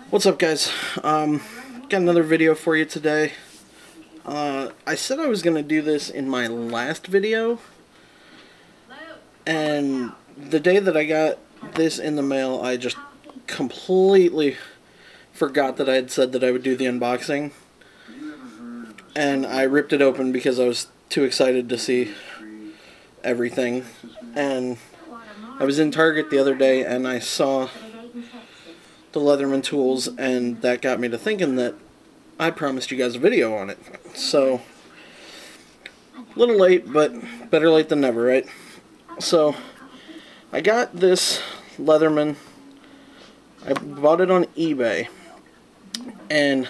What's up, guys? Got another video for you today. I said I was going to do this in my last video, and the day that I got this in the mail, I just completely forgot that I had said that I would do the unboxing, and I ripped it open because I was too excited to see everything. And I was in Target the other day and I saw the Leatherman tools, and that got me to thinking that I promised you guys a video on it. So, a little late, but better late than never, right? So, I got this Leatherman. I bought it on eBay, and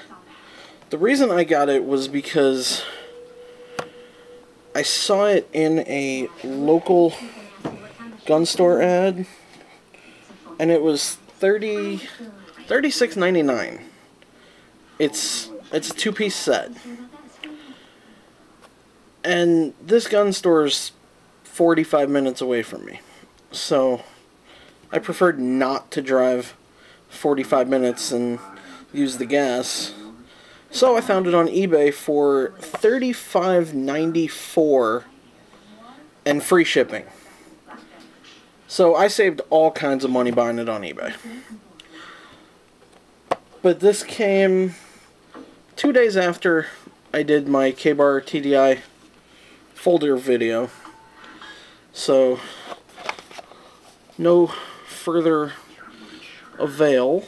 the reason I got it was because I saw it in a local gun store ad, and it was $36.99. It's a two-piece set, and this gun store is 45 minutes away from me, so I preferred not to drive 45 minutes and use the gas. So I found it on eBay for $35.94 and free shipping. So I saved all kinds of money buying it on eBay. But this came 2 days after I did my K-Bar TDI folder video. So no further avail.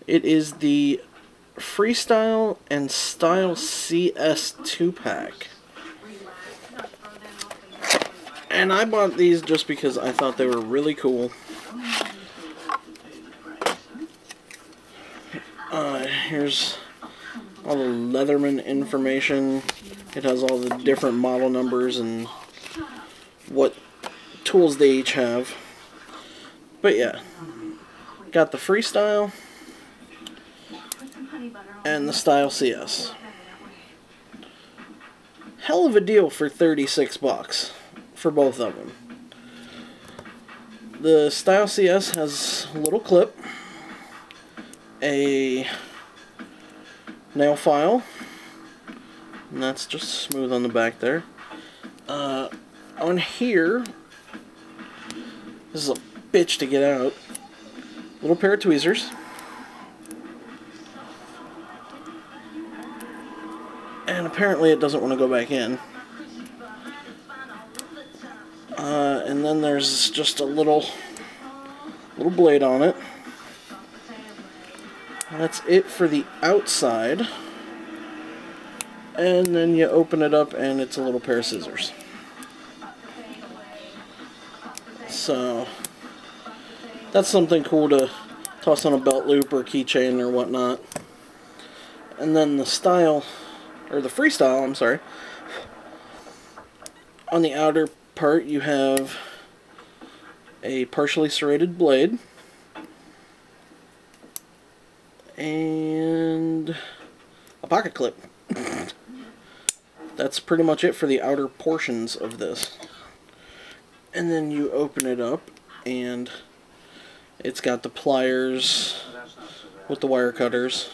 It is the Freestyle and Style CS 2-pack. And I bought these just because I thought they were really cool. Here's all the Leatherman information. It has all the different model numbers and what tools they each have. But yeah, got the Freestyle and the Style CS. Hell of a deal for 36 bucks for both of them. The Style CS has a little clip, a nail file, and that's just smooth on the back there. On here, this is a bitch to get out, little pair of tweezers, and apparently it doesn't want to go back in. And then there's just a little blade on it. That's it for the outside. And then you open it up and it's a little pair of scissors. So that's something cool to toss on a belt loop or keychain or whatnot. And then the Freestyle, I'm sorry. On the outer part you have a partially serrated blade and a pocket clip. That's pretty much it for the outer portions of this. And then you open it up and it's got the pliers with the wire cutters.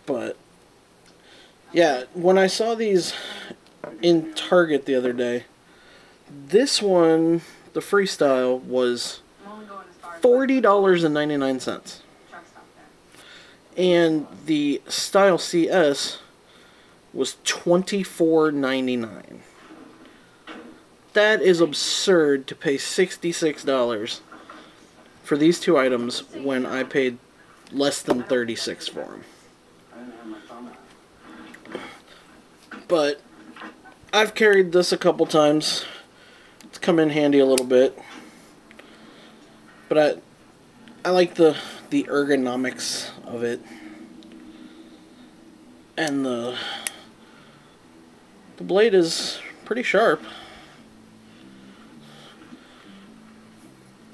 But yeah, when I saw these in Target the other day, this one, the Freestyle, was $40.99. And the Style CS was $24.99. That is absurd to pay $66 for these two items when I paid less than $36 for them. But I've carried this a couple times. It's come in handy a little bit. But I like the ergonomics of it. And the blade is pretty sharp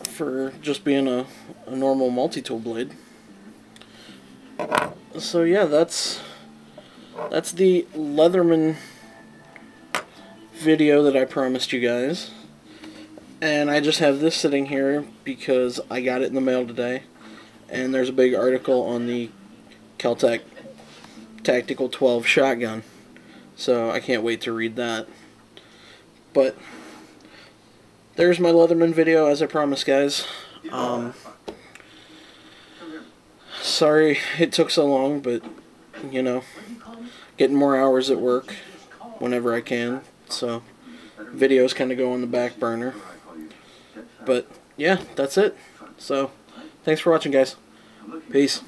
for just being a normal multi-tool blade. So yeah, that's the Leatherman video that I promised you guys. And I just have this sitting here because I got it in the mail today. and there's a big article on the Kel-Tec Tactical 12 shotgun. So I can't wait to read that. But there's my Leatherman video, as I promised, guys. Sorry it took so long, but, you know, getting more hours at work whenever I can. So videos kind of go on the back burner. But, yeah, that's it. So, thanks for watching, guys. Peace.